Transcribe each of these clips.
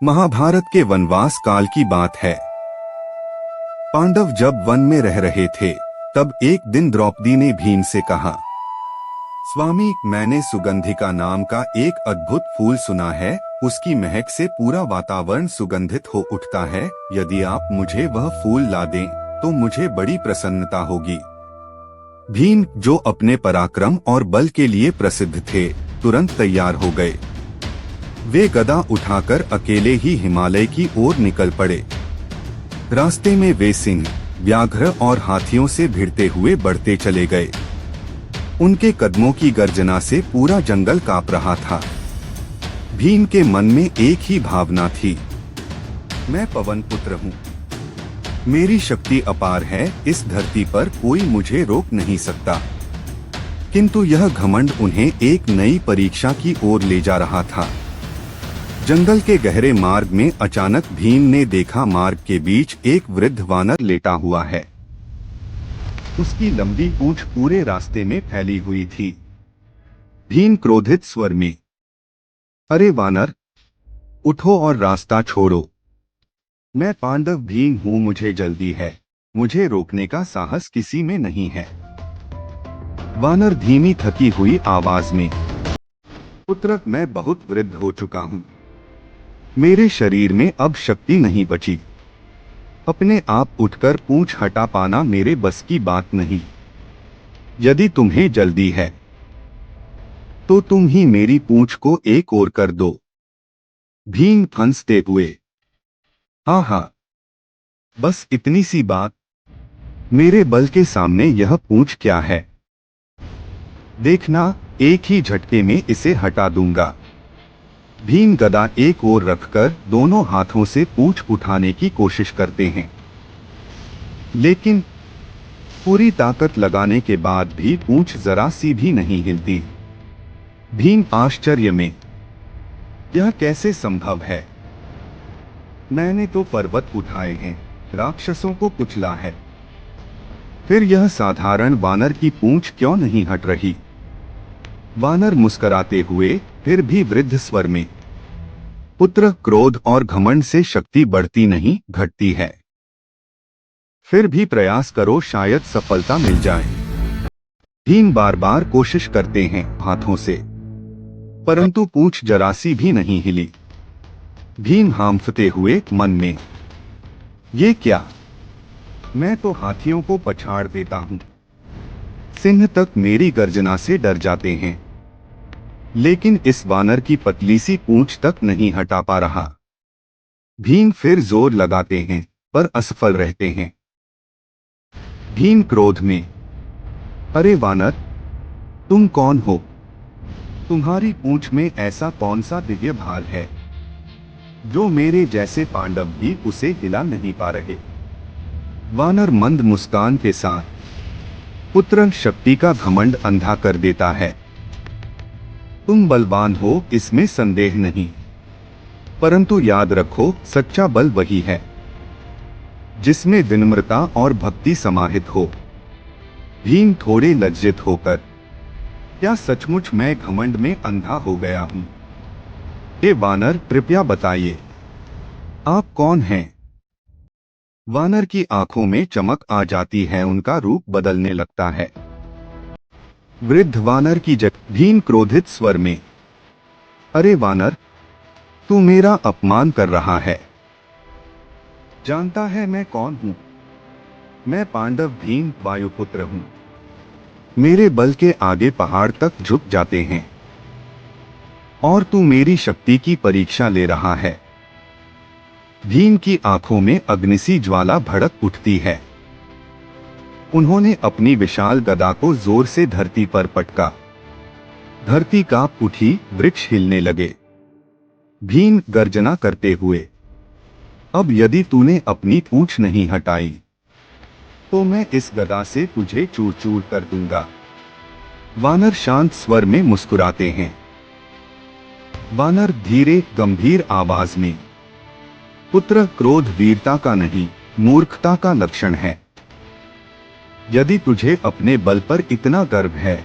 महाभारत के वनवास काल की बात है। पांडव जब वन में रह रहे थे, तब एक दिन द्रौपदी ने भीम से कहा, स्वामी, मैंने सुगंधिका नाम का एक अद्भुत फूल सुना है। उसकी महक से पूरा वातावरण सुगंधित हो उठता है। यदि आप मुझे वह फूल ला दें, तो मुझे बड़ी प्रसन्नता होगी। भीम, जो अपने पराक्रम और बल के लिए प्रसिद्ध थे, तुरंत तैयार हो गए। वे गदा उठाकर अकेले ही हिमालय की ओर निकल पड़े। रास्ते में वे सिंह, व्याघ्र और हाथियों से भिड़ते हुए बढ़ते चले गए। उनके कदमों की गर्जना से पूरा जंगल कांप रहा था। भीम के मन में एक ही भावना थी, मैं पवन पुत्र हूँ। मेरी शक्ति अपार है, इस धरती पर कोई मुझे रोक नहीं सकता। किंतु यह घमंड उन्हें एक नई परीक्षा की ओर ले जा रहा था। जंगल के गहरे मार्ग में अचानक भीम ने देखा, मार्ग के बीच एक वृद्ध वानर लेटा हुआ है। उसकी लंबी पूंछ पूरे रास्ते में फैली हुई थी। भीम क्रोधित स्वर में, अरे वानर, उठो और रास्ता छोड़ो। मैं पांडव भीम हूँ, मुझे जल्दी है। मुझे रोकने का साहस किसी में नहीं है। वानर धीमी थकी हुई आवाज में, पुत्र, मैं बहुत वृद्ध हो चुका हूँ। मेरे शरीर में अब शक्ति नहीं बची। अपने आप उठकर पूंछ हटा पाना मेरे बस की बात नहीं। यदि तुम्हें जल्दी है, तो तुम ही मेरी पूंछ को एक ओर कर दो। भीम फंसते हुए, हाँ हाँ, बस इतनी सी बात। मेरे बल के सामने यह पूंछ क्या है? देखना, एक ही झटके में इसे हटा दूंगा। भीम गदा एक ओर रखकर दोनों हाथों से पूंछ उठाने की कोशिश करते हैं, लेकिन पूरी ताकत लगाने के बाद भी पूंछ जरा सी भी नहीं हिलती। भीम आश्चर्य में, यह कैसे संभव है? मैंने तो पर्वत उठाए हैं, राक्षसों को कुचला है, फिर यह साधारण वानर की पूंछ क्यों नहीं हट रही? वानर मुस्कुराते हुए फिर भी वृद्ध स्वर में, पुत्र, क्रोध और घमंड से शक्ति बढ़ती नहीं, घटती है। फिर भी प्रयास करो, शायद सफलता मिल जाए। भीम बार बार कोशिश करते हैं हाथों से, परंतु पूंछ जरासी भी नहीं हिली। भीम हांफते हुए मन में, ये क्या? मैं तो हाथियों को पछाड़ देता हूं। सिंह तक मेरी गर्जना से डर जाते हैं, लेकिन इस वानर की पतली सी पूंछ तक नहीं हटा पा रहा। भीम फिर जोर लगाते हैं, पर असफल रहते हैं। भीम क्रोध में, अरे वानर, तुम कौन हो? तुम्हारी पूंछ में ऐसा कौन सा दिव्य भार है, जो मेरे जैसे पांडव भी उसे हिला नहीं पा रहे? वानर मंद मुस्कान के साथ, पुत्र, शक्ति का घमंड अंधा कर देता है। तुम बलवान हो, इसमें संदेह नहीं, परंतु याद रखो, सच्चा बल वही है जिसमें विनम्रता और भक्ति समाहित हो। भीम थोड़े लज्जित होकर, क्या सचमुच मैं घमंड में अंधा हो गया हूं? हे वानर, कृपया बताइए, आप कौन हैं? वानर की आंखों में चमक आ जाती है, उनका रूप बदलने लगता है। वृद्ध वानर की भीम क्रोधित स्वर में, अरे वानर, तू मेरा अपमान कर रहा है। जानता है मैं कौन हूं? मैं पांडव भीम, वायुपुत्र हूं। मेरे बल के आगे पहाड़ तक झुक जाते हैं, और तू मेरी शक्ति की परीक्षा ले रहा है। भीम की आंखों में अग्निसी ज्वाला भड़क उठती है। उन्होंने अपनी विशाल गदा को जोर से धरती पर पटका। धरती कांप उठी, वृक्ष हिलने लगे। भीम गर्जना करते हुए, अब यदि तूने अपनी पूंछ नहीं हटाई, तो मैं इस गदा से तुझे चूर चूर कर दूंगा। वानर शांत स्वर में मुस्कुराते हैं। वानर धीरे गंभीर आवाज में, पुत्र, क्रोध वीरता का नहीं, मूर्खता का लक्षण है। यदि तुझे अपने बल पर इतना गर्व है,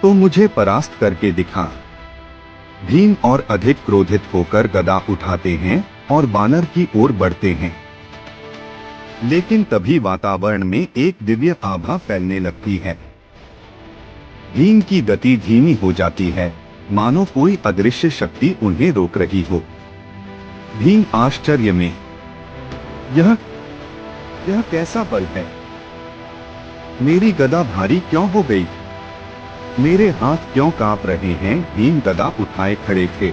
तो मुझे परास्त करके दिखा। भीम और अधिक क्रोधित होकर गदा उठाते हैं और बानर की ओर बढ़ते हैं। लेकिन तभी वातावरण में एक दिव्य आभा फैलने लगती है। भीम की गति धीमी हो जाती है, मानो कोई अदृश्य शक्ति उन्हें रोक रही हो। भीम आश्चर्य में, यह कैसा बल है? मेरी गदा भारी क्यों हो गई? मेरे हाथ क्यों कांप रहे हैं? भीम गदा उठाए खड़े थे।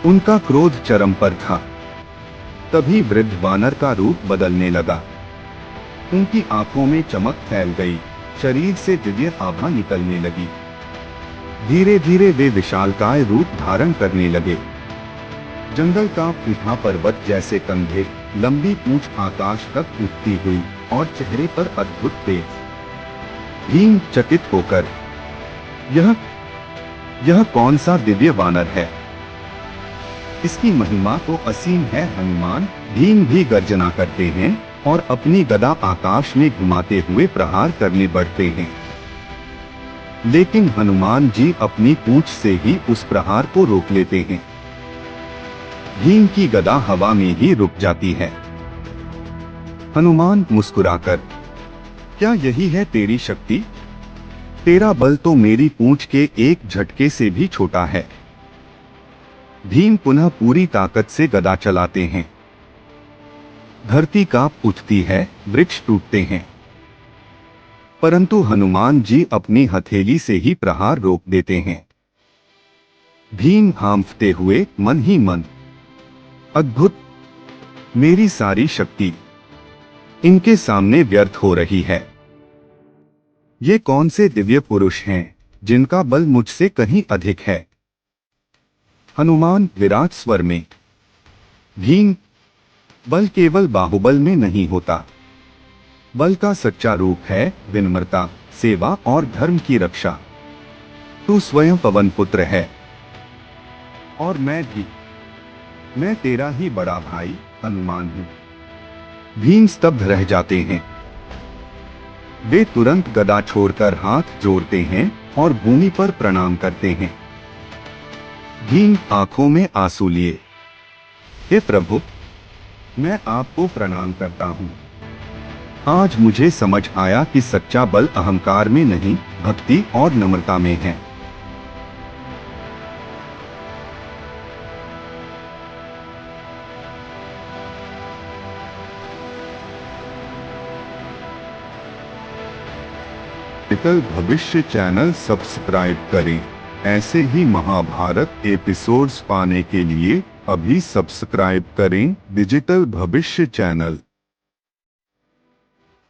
उनका क्रोध चरम पर था। तभी वृद्ध वानर का रूप बदलने लगा। उनकी आंखों में चमक फैल गई, शरीर से दिव्य आभा निकलने लगी। धीरे धीरे वे विशालकाय रूप धारण करने लगे। जंगल का पीठा पर्वत जैसे कंधे, लंबी पूंछ आकाश तक उठती हुई और चेहरे पर अद्भुत तेज। भीम चकित होकर, यह कौन सा दिव्य वानर है? इसकी महिमा तो असीम है। हनुमान भीम भी गर्जना करते हैं और अपनी गदा आकाश में घुमाते हुए प्रहार करने बढ़ते हैं। लेकिन हनुमान जी अपनी पूंछ से ही उस प्रहार को रोक लेते हैं। भीम की गदा हवा में ही रुक जाती है। हनुमान मुस्कुराकर, क्या यही है तेरी शक्ति? तेरा बल तो मेरी पूंछ के एक झटके से भी छोटा है। भीम पुनः पूरी ताकत से गदा चलाते हैं। धरती कांप उठती है, वृक्ष टूटते हैं। परंतु हनुमान जी अपनी हथेली से ही प्रहार रोक देते हैं। भीम हांफते हुए मन ही मन, अद्भुत, मेरी सारी शक्ति इनके सामने व्यर्थ हो रही है। ये कौन से दिव्य पुरुष हैं जिनका बल मुझसे कहीं अधिक है? हनुमान विराट स्वर में, भीम, बल केवल बाहुबल में नहीं होता। बल का सच्चा रूप है विनम्रता, सेवा और धर्म की रक्षा। तू स्वयं पवन पुत्र है और मैं तेरा ही बड़ा भाई हनुमान हूं। भीम स्तब्ध रह जाते हैं। वे तुरंत गदा छोड़कर हाथ जोड़ते हैं और भूमि पर प्रणाम करते हैं। भीम आंखों में आंसू लिए, हे प्रभु, मैं आपको प्रणाम करता हूं। आज मुझे समझ आया कि सच्चा बल अहंकार में नहीं, भक्ति और नम्रता में है। डिजिटल भविष्य चैनल सब्सक्राइब करें। ऐसे ही महाभारत एपिसोड्स पाने के लिए अभी सब्सक्राइब करें डिजिटल भविष्य चैनल।